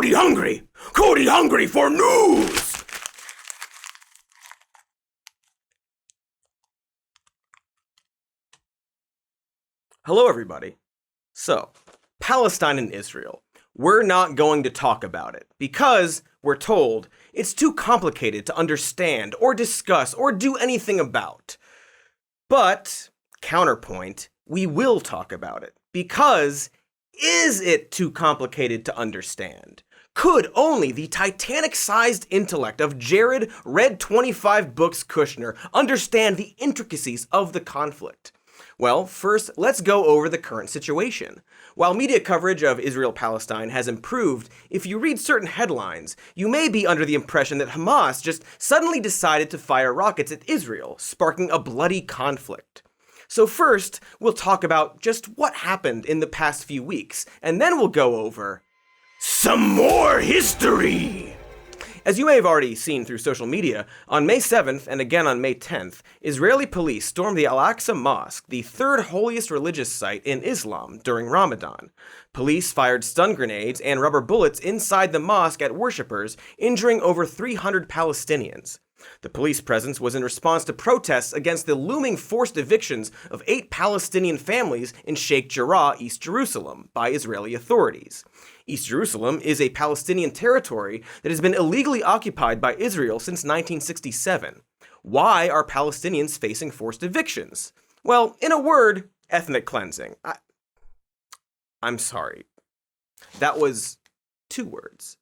Cody hungry! Cody hungry for news! Hello, everybody. So, Palestine and Israel. We're not going to talk about it because, we're told, it's too complicated to understand or discuss or do anything about. But, counterpoint, we will talk about it because, is it too complicated to understand? Could only the Titanic-sized intellect of Jared, read 25 books Kushner, understand the intricacies of the conflict? Well, first, let's go over the current situation. While media coverage of Israel-Palestine has improved, if you read certain headlines, you may be under the impression that Hamas just suddenly decided to fire rockets at Israel, sparking a bloody conflict. So first, we'll talk about just what happened in the past few weeks, and then we'll go over some more history! As you may have already seen through social media, on May 7th and again on May 10th, Israeli police stormed the Al-Aqsa Mosque, the third holiest religious site in Islam, during Ramadan. Police fired stun grenades and rubber bullets inside the mosque at worshippers, injuring over 300 Palestinians. The police presence was in response to protests against the looming forced evictions of 8 Palestinian families in Sheikh Jarrah, East Jerusalem, by Israeli authorities. East Jerusalem is a Palestinian territory that has been illegally occupied by Israel since 1967. Why are Palestinians facing forced evictions? Well, in a word, ethnic cleansing. I'm sorry. That was 2 words.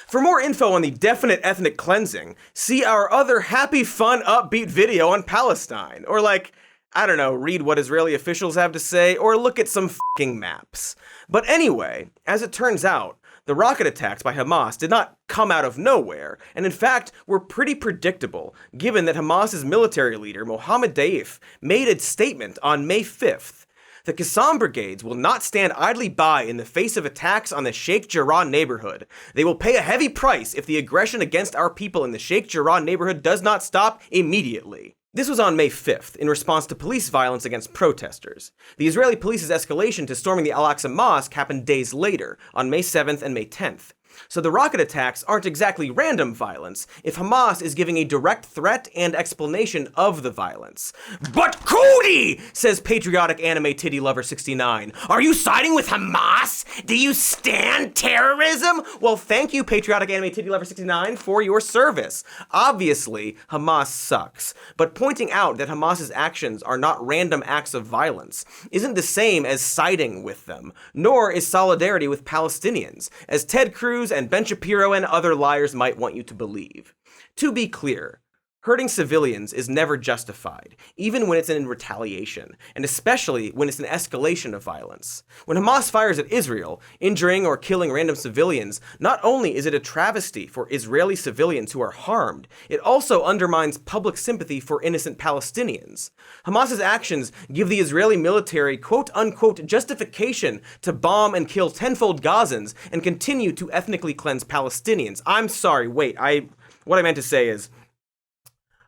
For more info on the definite ethnic cleansing, see our other happy, fun, upbeat video on Palestine. Or read what Israeli officials have to say, or look at some fucking maps. But anyway, as it turns out, the rocket attacks by Hamas did not come out of nowhere, and in fact were pretty predictable, given that Hamas's military leader, Mohammed Deif, made a statement on May 5th. The Qassam brigades will not stand idly by in the face of attacks on the Sheikh Jarrah neighborhood. They will pay a heavy price if the aggression against our people in the Sheikh Jarrah neighborhood does not stop immediately. This was on May 5th, in response to police violence against protesters. The Israeli police's escalation to storming the Al-Aqsa Mosque happened days later, on May 7th and May 10th. So the rocket attacks aren't exactly random violence if Hamas is giving a direct threat and explanation of the violence. But Cody, says patriotic anime titty lover 69, are you siding with Hamas? Do you stand terrorism? Well, thank you, patriotic anime titty lover 69, for your service. Obviously, Hamas sucks, but pointing out that Hamas's actions are not random acts of violence isn't the same as siding with them, nor is solidarity with Palestinians, as Ted Cruz and Ben Shapiro and other liars might want you to believe. To be clear, hurting civilians is never justified, even when it's in retaliation, and especially when it's an escalation of violence. When Hamas fires at Israel, injuring or killing random civilians, not only is it a travesty for Israeli civilians who are harmed, it also undermines public sympathy for innocent Palestinians. Hamas's actions give the Israeli military quote-unquote justification to bomb and kill tenfold Gazans and continue to ethnically cleanse Palestinians. I'm sorry, what I meant to say is,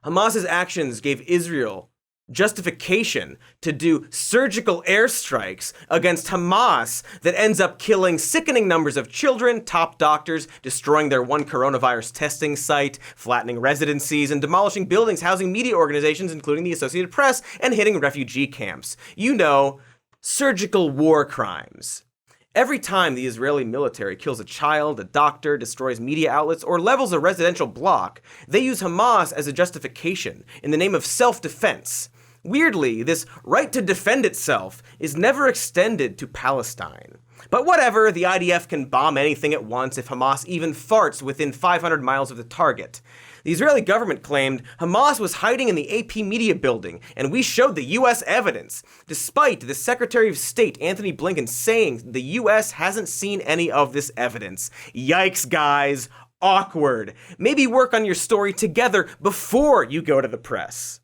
Hamas's actions gave Israel justification to do surgical airstrikes against Hamas that ends up killing sickening numbers of children, top doctors, destroying their one coronavirus testing site, flattening residencies, and demolishing buildings housing media organizations, including the Associated Press, and hitting refugee camps. You know, surgical war crimes. Every time the Israeli military kills a child, a doctor, destroys media outlets, or levels a residential block, they use Hamas as a justification in the name of self-defense. Weirdly, this right to defend itself is never extended to Palestine. But whatever, the IDF can bomb anything at once if Hamas even farts within 500 miles of the target. The Israeli government claimed Hamas was hiding in the AP media building, and we showed the US evidence, despite the Secretary of State, Anthony Blinken, saying the US hasn't seen any of this evidence. Yikes, guys. Awkward. Maybe work on your story together before you go to the press.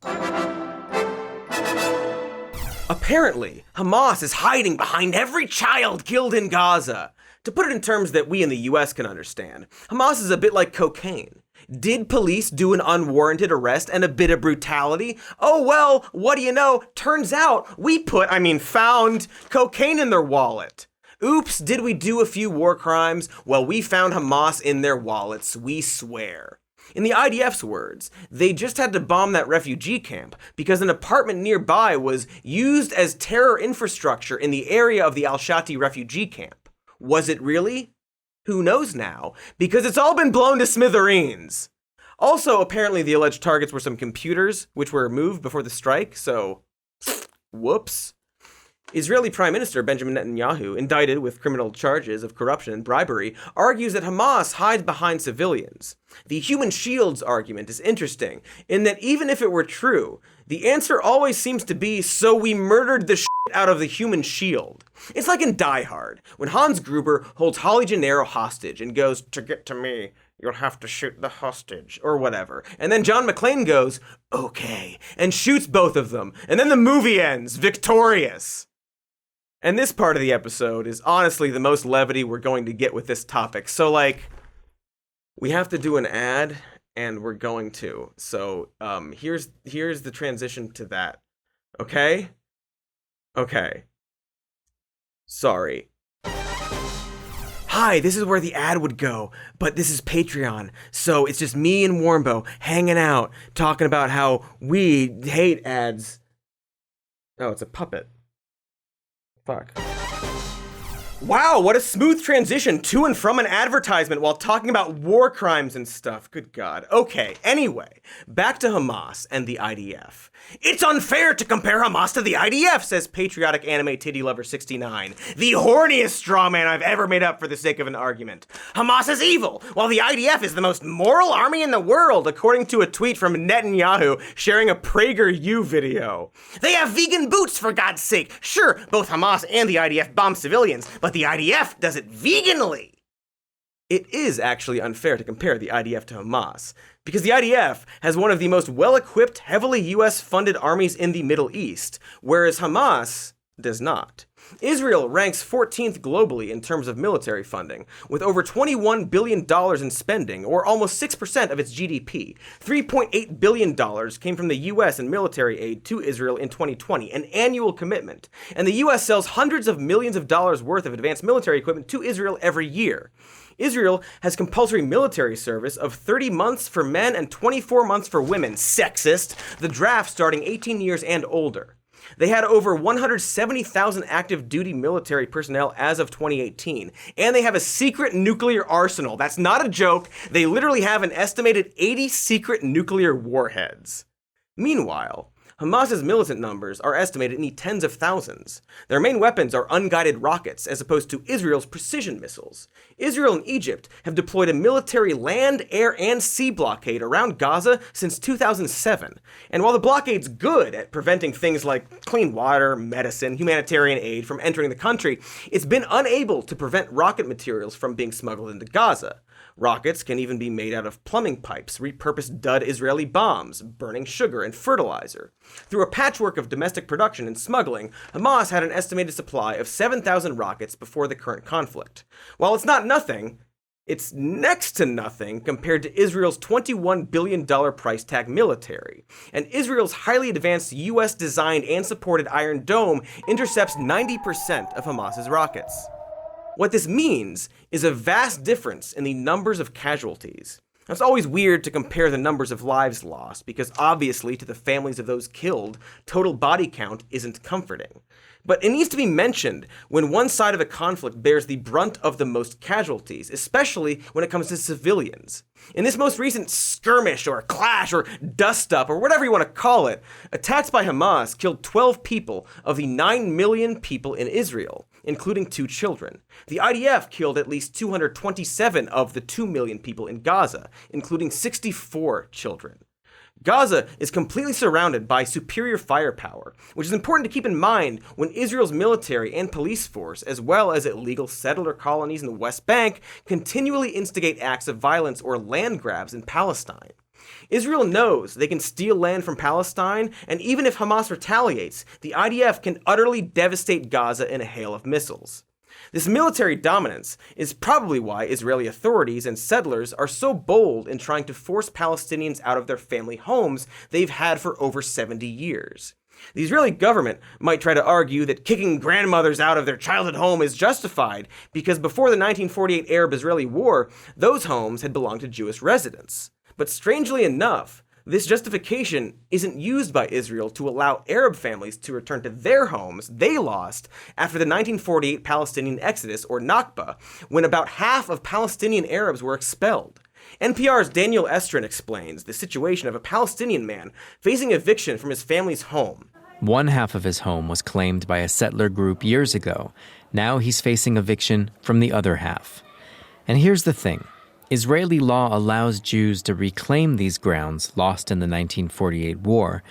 Apparently, Hamas is hiding behind every child killed in Gaza. To put it in terms that we in the US can understand, Hamas is a bit like cocaine. Did police do an unwarranted arrest and a bit of brutality? Oh well, what do you know? Turns out we found cocaine in their wallet. Oops, did we do a few war crimes? Well, we found Hamas in their wallets, we swear. In the IDF's words, they just had to bomb that refugee camp because an apartment nearby was used as terror infrastructure in the area of the Al-Shati refugee camp. Was it really? Who knows now, because it's all been blown to smithereens. Also, apparently the alleged targets were some computers, which were removed before the strike, so whoops. Israeli Prime Minister Benjamin Netanyahu, indicted with criminal charges of corruption and bribery, argues that Hamas hides behind civilians. The human shields argument is interesting, in that even if it were true, the answer always seems to be, so we murdered the shit out of the human shield. It's like in Die Hard, when Hans Gruber holds Holly Gennaro hostage and goes, "To get to me, you'll have to shoot the hostage," or whatever. And then John McClane goes, "Okay," and shoots both of them. And then the movie ends, victorious. And this part of the episode is honestly the most levity we're going to get with this topic. So, we have to do an ad, and we're going to. So, here's the transition to that. Okay? Okay. Sorry. Hi, this is where the ad would go, but this is Patreon, so it's just me and Warmbo hanging out, talking about how we hate ads. Oh, it's a puppet. Fuck. Wow, what a smooth transition to and from an advertisement while talking about war crimes and stuff. Good God. Okay, anyway, back to Hamas and the IDF. It's unfair to compare Hamas to the IDF, says patriotic anime titty lover 69. The horniest straw man I've ever made up for the sake of an argument. Hamas is evil, while the IDF is the most moral army in the world, according to a tweet from Netanyahu sharing a PragerU video. They have vegan boots, for God's sake. Sure, both Hamas and the IDF bomb civilians, but the IDF does it veganly. It is actually unfair to compare the IDF to Hamas, because the IDF has one of the most well-equipped, heavily US-funded armies in the Middle East, whereas Hamas does not. Israel ranks 14th globally in terms of military funding, with over $21 billion in spending, or almost 6% of its GDP. $3.8 billion came from the US in military aid to Israel in 2020, an annual commitment. And the US sells hundreds of millions of dollars worth of advanced military equipment to Israel every year. Israel has compulsory military service of 30 months for men and 24 months for women. Sexist. The draft starting 18 years and older. They had over 170,000 active duty military personnel as of 2018, and they have a secret nuclear arsenal. That's not a joke. They literally have an estimated 80 secret nuclear warheads. Meanwhile, Hamas's militant numbers are estimated in the tens of thousands. Their main weapons are unguided rockets, as opposed to Israel's precision missiles. Israel and Egypt have deployed a military land, air, and sea blockade around Gaza since 2007. And while the blockade's good at preventing things like clean water, medicine, humanitarian aid from entering the country, it's been unable to prevent rocket materials from being smuggled into Gaza. Rockets can even be made out of plumbing pipes, repurposed dud Israeli bombs, burning sugar, and fertilizer. Through a patchwork of domestic production and smuggling, Hamas had an estimated supply of 7,000 rockets before the current conflict. While it's not nothing, it's next to nothing compared to Israel's $21 billion price tag military. And Israel's highly advanced US-designed and supported Iron Dome intercepts 90% of Hamas's rockets. What this means is a vast difference in the numbers of casualties. Now, it's always weird to compare the numbers of lives lost, because obviously to the families of those killed, total body count isn't comforting. But it needs to be mentioned when one side of a conflict bears the brunt of the most casualties, especially when it comes to civilians. In this most recent skirmish or clash or dust-up or whatever you want to call it, attacks by Hamas killed 12 people of the 9 million people in Israel, including 2 children. The IDF killed at least 227 of the 2 million people in Gaza, including 64 children. Gaza is completely surrounded by superior firepower, which is important to keep in mind when Israel's military and police force, as well as illegal settler colonies in the West Bank, continually instigate acts of violence or land grabs in Palestine. Israel knows they can steal land from Palestine, and even if Hamas retaliates, the IDF can utterly devastate Gaza in a hail of missiles. This military dominance is probably why Israeli authorities and settlers are so bold in trying to force Palestinians out of their family homes they've had for over 70 years. The Israeli government might try to argue that kicking grandmothers out of their childhood home is justified because before the 1948 Arab-Israeli War, those homes had belonged to Jewish residents. But strangely enough, this justification isn't used by Israel to allow Arab families to return to their homes they lost after the 1948 Palestinian Exodus, or Nakba, when about half of Palestinian Arabs were expelled. NPR's Daniel Estrin explains the situation of a Palestinian man facing eviction from his family's home. One half of his home was claimed by a settler group years ago. Now he's facing eviction from the other half. And here's the thing. Israeli law allows Jews to reclaim these grounds lost in the 1948 war.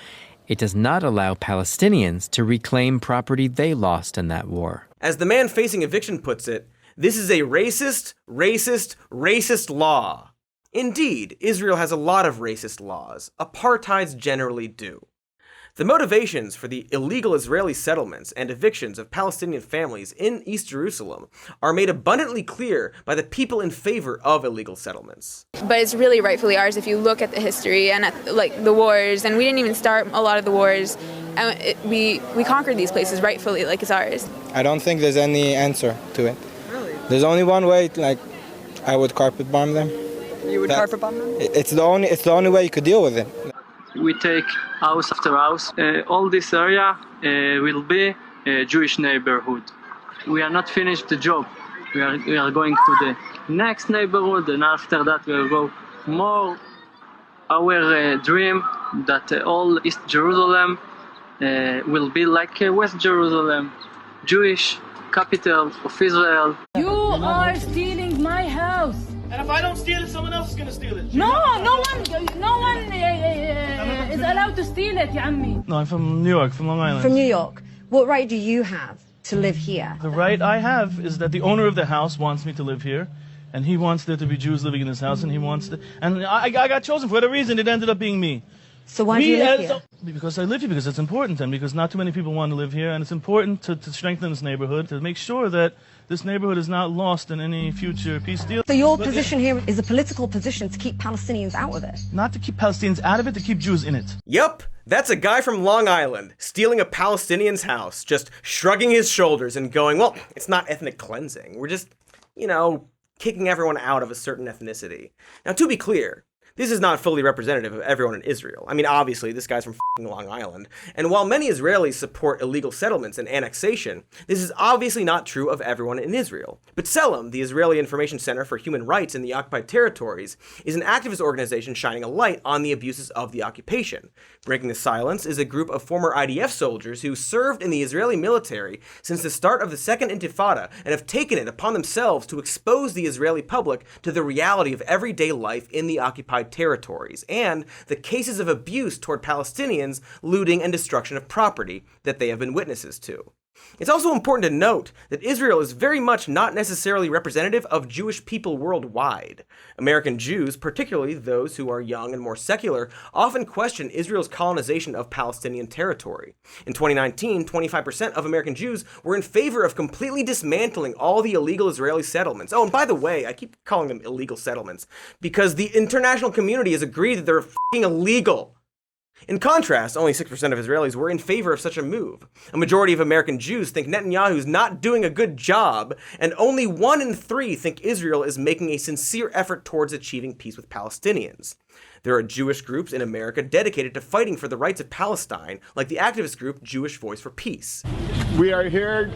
It does not allow Palestinians to reclaim property they lost in that war. As the man facing eviction puts it, this is a racist, racist, racist law. Indeed, Israel has a lot of racist laws. Apartheids generally do. The motivations for the illegal Israeli settlements and evictions of Palestinian families in East Jerusalem are made abundantly clear by the people in favor of illegal settlements. But it's really rightfully ours if you look at the history and at the wars, and we didn't even start a lot of the wars, and we conquered these places rightfully, it's ours. I don't think there's any answer to it. Really? There's only one way, I would carpet bomb them. You would carpet bomb them? It's the only way you could deal with it. We take house after house. All this area will be a Jewish neighborhood. We are not finished the job. We are going to the next neighborhood, and after that we will go more. Our dream that all East Jerusalem will be like West Jerusalem, Jewish capital of Israel. You are stealing my house. And if I don't steal it, someone else is going to steal it. No one is allowed to steal it, ya ammi. No, I'm from New York, from Long Island. From New York. What right do you have to live here? The right I have is that the owner of the house wants me to live here, and he wants there to be Jews living in his house, and he wants to... And I got chosen. For whatever reason, it ended up being me. So why do you live here? Because I live here, because it's important, and because not too many people want to live here, and it's important to strengthen this neighborhood, to make sure that this neighborhood is not lost in any future peace deal. So your position here is a political position to keep Palestinians out of it? Not to keep Palestinians out of it, to keep Jews in it. Yep, that's a guy from Long Island stealing a Palestinian's house, just shrugging his shoulders and going, well, it's not ethnic cleansing. We're just, kicking everyone out of a certain ethnicity. Now, to be clear, this is not fully representative of everyone in Israel. I mean, obviously, this guy's from f***ing Long Island. And while many Israelis support illegal settlements and annexation, this is obviously not true of everyone in Israel. B'Tselem, the Israeli Information Center for Human Rights in the occupied territories, is an activist organization shining a light on the abuses of the occupation. Breaking the Silence is a group of former IDF soldiers who served in the Israeli military since the start of the Second Intifada and have taken it upon themselves to expose the Israeli public to the reality of everyday life in the occupied territories and the cases of abuse toward Palestinians, looting, and destruction of property that they have been witnesses to. It's also important to note that Israel is very much not necessarily representative of Jewish people worldwide. American Jews, particularly those who are young and more secular, often question Israel's colonization of Palestinian territory. In 2019, 25% of American Jews were in favor of completely dismantling all the illegal Israeli settlements. Oh, and by the way, I keep calling them illegal settlements because the international community has agreed that they're f***ing illegal. In contrast, only 6% of Israelis were in favor of such a move. A majority of American Jews think Netanyahu's not doing a good job, and only 1 in 3 think Israel is making a sincere effort towards achieving peace with Palestinians. There are Jewish groups in America dedicated to fighting for the rights of Palestine, like the activist group Jewish Voice for Peace. We are here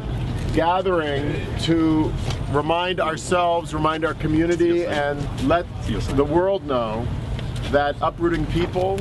gathering to remind ourselves, remind our community, and let the world know that uprooting people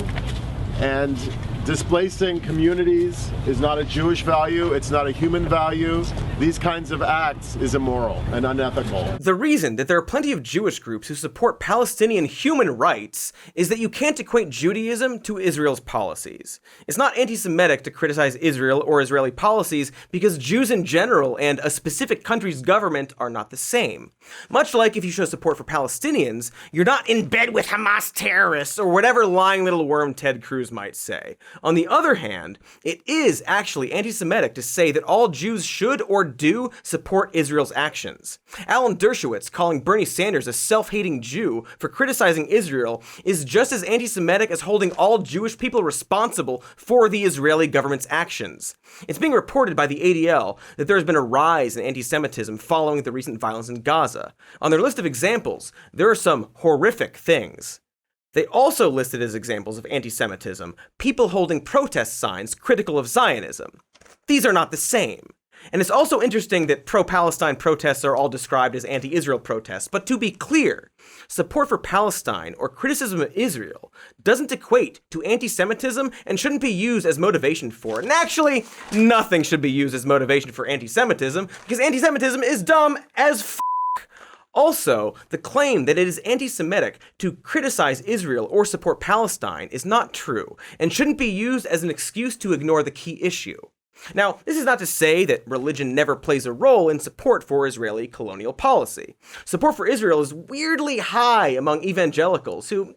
and displacing communities is not a Jewish value, it's not a human value. These kinds of acts is immoral and unethical. The reason that there are plenty of Jewish groups who support Palestinian human rights is that you can't equate Judaism to Israel's policies. It's not anti-Semitic to criticize Israel or Israeli policies because Jews in general and a specific country's government are not the same. Much like if you show support for Palestinians, you're not in bed with Hamas terrorists or whatever lying little worm Ted Cruz might say. On the other hand, it is actually anti-Semitic to say that all Jews should or do support Israel's actions. Alan Dershowitz calling Bernie Sanders a self-hating Jew for criticizing Israel is just as anti-Semitic as holding all Jewish people responsible for the Israeli government's actions. It's being reported by the ADL that there has been a rise in anti-Semitism following the recent violence in Gaza. On their list of examples, there are some horrific things. They also listed as examples of anti-Semitism people holding protest signs critical of Zionism. These are not the same. And it's also interesting that pro-Palestine protests are all described as anti-Israel protests, but to be clear, support for Palestine or criticism of Israel doesn't equate to anti-Semitism and shouldn't be used as motivation for it. And actually, nothing should be used as motivation for anti-Semitism, because anti-Semitism is dumb as f***. Also, the claim that it is anti-Semitic to criticize Israel or support Palestine is not true, and shouldn't be used as an excuse to ignore the key issue. Now, this is not to say that religion never plays a role in support for Israeli colonial policy. Support for Israel is weirdly high among evangelicals who,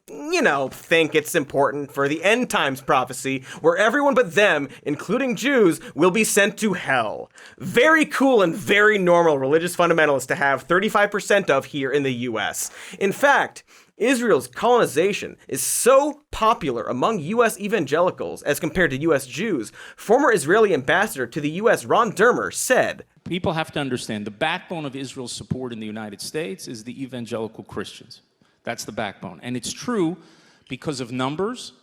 think it's important for the end times prophecy where everyone but them, including Jews, will be sent to hell. Very cool and very normal religious fundamentalists to have 35% of here in the US. In fact, Israel's colonization is so popular among U.S. evangelicals as compared to U.S. Jews, former Israeli ambassador to the U.S. Ron Dermer said, "People have to understand the backbone of Israel's support in the United States is the evangelical Christians. That's the backbone. And it's true because of numbers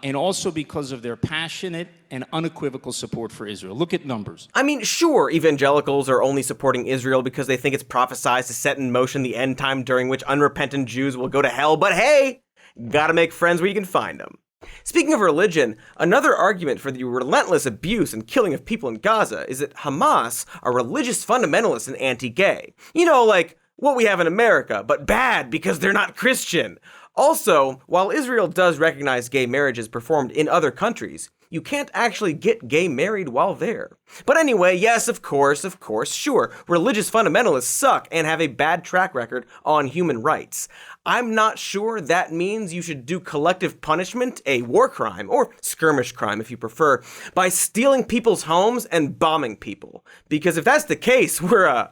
and also because of their passionate and unequivocal support for Israel. Look at numbers." I mean, sure, evangelicals are only supporting Israel because they think it's prophesied to set in motion the end time during which unrepentant Jews will go to hell, but hey, gotta make friends where you can find them. Speaking of religion, another argument for the relentless abuse and killing of people in Gaza is that Hamas are religious fundamentalists and anti-gay. Like what we have in America, but bad because they're not Christian. Also, while Israel does recognize gay marriages performed in other countries, you can't actually get gay married while there. But anyway, yes, of course, sure, religious fundamentalists suck and have a bad track record on human rights. I'm not sure that means you should do collective punishment, a war crime, or skirmish crime if you prefer, by stealing people's homes and bombing people. Because if that's the case, we're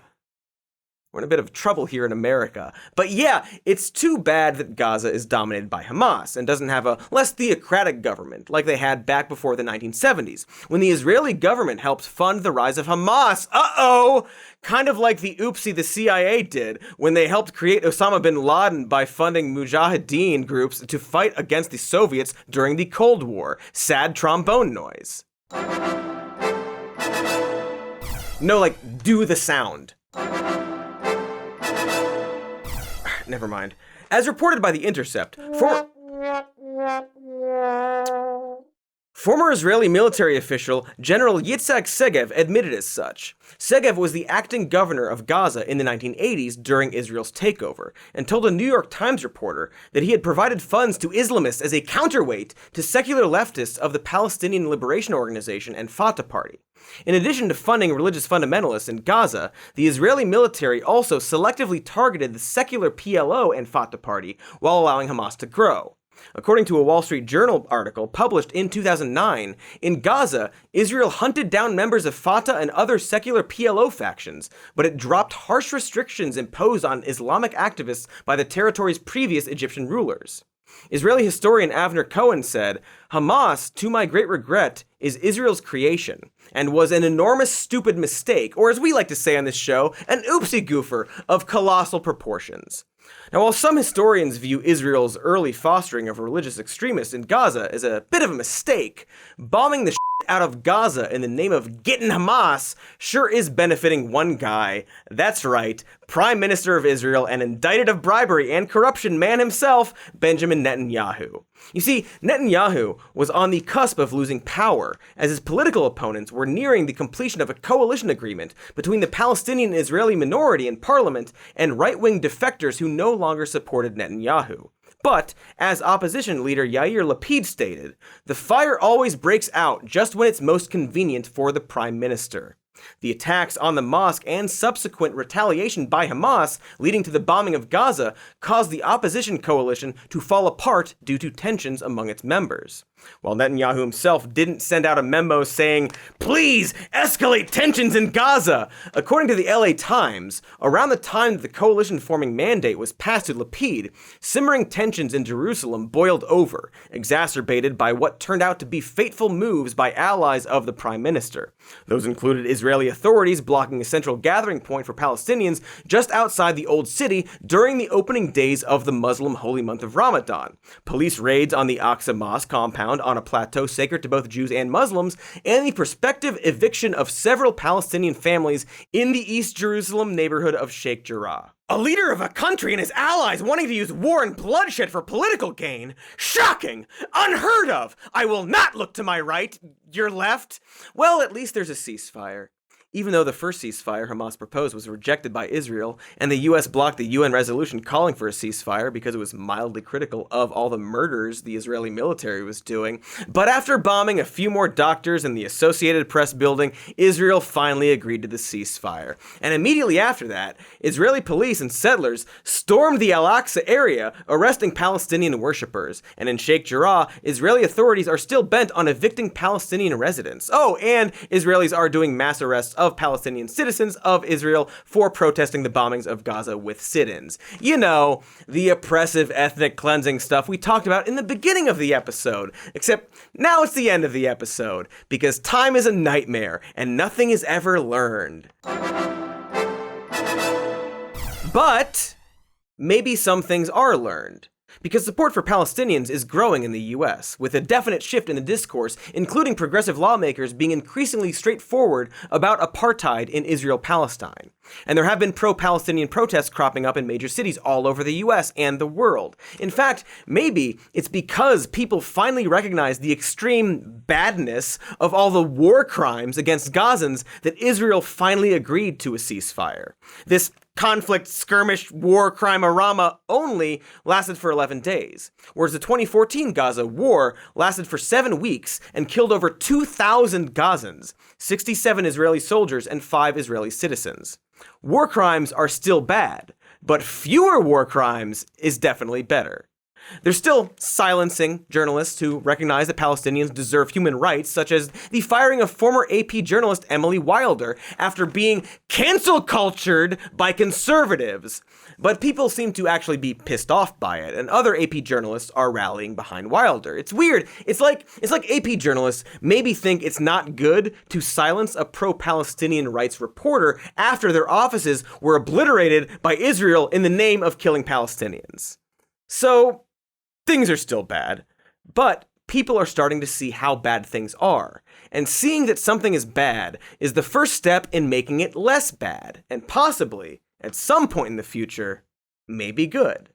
in a bit of trouble here in America. But yeah, it's too bad that Gaza is dominated by Hamas and doesn't have a less theocratic government like they had back before the 1970s, when the Israeli government helped fund the rise of Hamas. Kind of like the oopsie the CIA did when they helped create Osama bin Laden by funding Mujahideen groups to fight against the Soviets during the Cold War. Sad trombone noise. No, do the sound. Never mind. As reported by The Intercept, former Israeli military official General Yitzhak Segev admitted as such. Segev was the acting governor of Gaza in the 1980s during Israel's takeover, and told a New York Times reporter that he had provided funds to Islamists as a counterweight to secular leftists of the Palestinian Liberation Organization and Fatah Party. In addition to funding religious fundamentalists in Gaza, the Israeli military also selectively targeted the secular PLO and Fatah Party while allowing Hamas to grow. According to a Wall Street Journal article published in 2009, in Gaza, Israel hunted down members of Fatah and other secular PLO factions, but it dropped harsh restrictions imposed on Islamic activists by the territory's previous Egyptian rulers. Israeli historian Avner Cohen said, "Hamas, to my great regret, is Israel's creation, and was an enormous stupid mistake, or as we like to say on this show, an oopsie goofer of colossal proportions." Now, while some historians view Israel's early fostering of religious extremists in Gaza as a bit of a mistake, bombing the shit out of Gaza in the name of getting Hamas sure is benefiting one guy. That's right, Prime Minister of Israel and indicted of bribery and corruption man himself, Benjamin Netanyahu. You see, Netanyahu was on the cusp of losing power, as his political opponents were nearing the completion of a coalition agreement between the Palestinian Israeli minority in parliament and right-wing defectors who no longer supported Netanyahu. But, as opposition leader Yair Lapid stated, the fire always breaks out just when it's most convenient for the prime minister. The attacks on the mosque and subsequent retaliation by Hamas, leading to the bombing of Gaza, caused the opposition coalition to fall apart due to tensions among its members. While Netanyahu himself didn't send out a memo saying, "Please escalate tensions in Gaza," according to the LA Times, around the time that the coalition-forming mandate was passed to Lapid, simmering tensions in Jerusalem boiled over, exacerbated by what turned out to be fateful moves by allies of the Prime Minister. Those included Israeli authorities blocking a central gathering point for Palestinians just outside the Old City during the opening days of the Muslim holy month of Ramadan, police raids on the Aqsa Mosque compound on a plateau sacred to both Jews and Muslims, and the prospective eviction of several Palestinian families in the East Jerusalem neighborhood of Sheikh Jarrah. A leader of a country and his allies wanting to use war and bloodshed for political gain? Shocking! Unheard of! I will not look to my right, your left. Well, at least there's a ceasefire. Even though the first ceasefire Hamas proposed was rejected by Israel, and the US blocked the UN resolution calling for a ceasefire because it was mildly critical of all the murders the Israeli military was doing. But after bombing a few more doctors in the Associated Press building, Israel finally agreed to the ceasefire. And immediately after that, Israeli police and settlers stormed the Al-Aqsa area, arresting Palestinian worshippers. And in Sheikh Jarrah, Israeli authorities are still bent on evicting Palestinian residents. Oh, and Israelis are doing mass arrests of Palestinian citizens of Israel for protesting the bombings of Gaza with sit-ins. You know, the oppressive ethnic cleansing stuff we talked about in the beginning of the episode. Except now it's the end of the episode, because time is a nightmare and nothing is ever learned. But maybe some things are learned. Because support for Palestinians is growing in the US, with a definite shift in the discourse, including progressive lawmakers being increasingly straightforward about apartheid in Israel-Palestine. And there have been pro-Palestinian protests cropping up in major cities all over the US and the world. In fact, maybe it's because people finally recognize the extreme badness of all the war crimes against Gazans that Israel finally agreed to a ceasefire. This conflict, skirmish, war, crime-a-rama only lasted for 11 days, whereas the 2014 Gaza war lasted for 7 weeks and killed over 2,000 Gazans, 67 Israeli soldiers and 5 Israeli citizens. War crimes are still bad, but fewer war crimes is definitely better. They're still silencing journalists who recognize that Palestinians deserve human rights, such as the firing of former AP journalist Emily Wilder after being cancel cultured by conservatives. But people seem to actually be pissed off by it, and other AP journalists are rallying behind Wilder. It's weird. It's like AP journalists maybe think it's not good to silence a pro-Palestinian rights reporter after their offices were obliterated by Israel in the name of killing Palestinians. So things are still bad, but people are starting to see how bad things are, and seeing that something is bad is the first step in making it less bad, and possibly, at some point in the future, maybe good.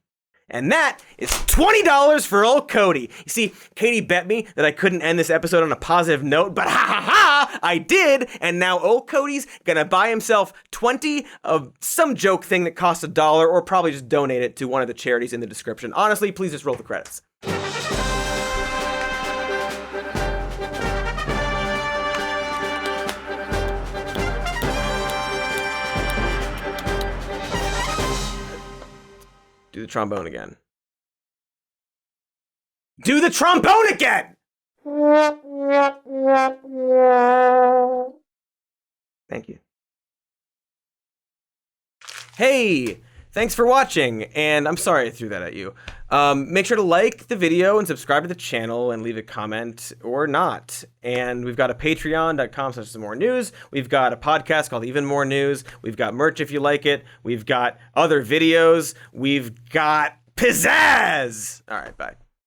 And that is $20 for old Cody. You see, Katy bet me that I couldn't end this episode on a positive note, but I did, and now old Cody's gonna buy himself 20 of some joke thing that costs $1, or probably just donate it to one of the charities in the description. Honestly, please just roll the credits. Do the trombone again. Do the trombone again! Thank you. Hey, thanks for watching, and I'm sorry I threw that at you. Make sure to like the video and subscribe to the channel and leave a comment or not. And we've got a patreon.com/SomeMoreNews. We've got a podcast called Even More News. We've got merch if you like it. We've got other videos. We've got pizzazz! All right, bye.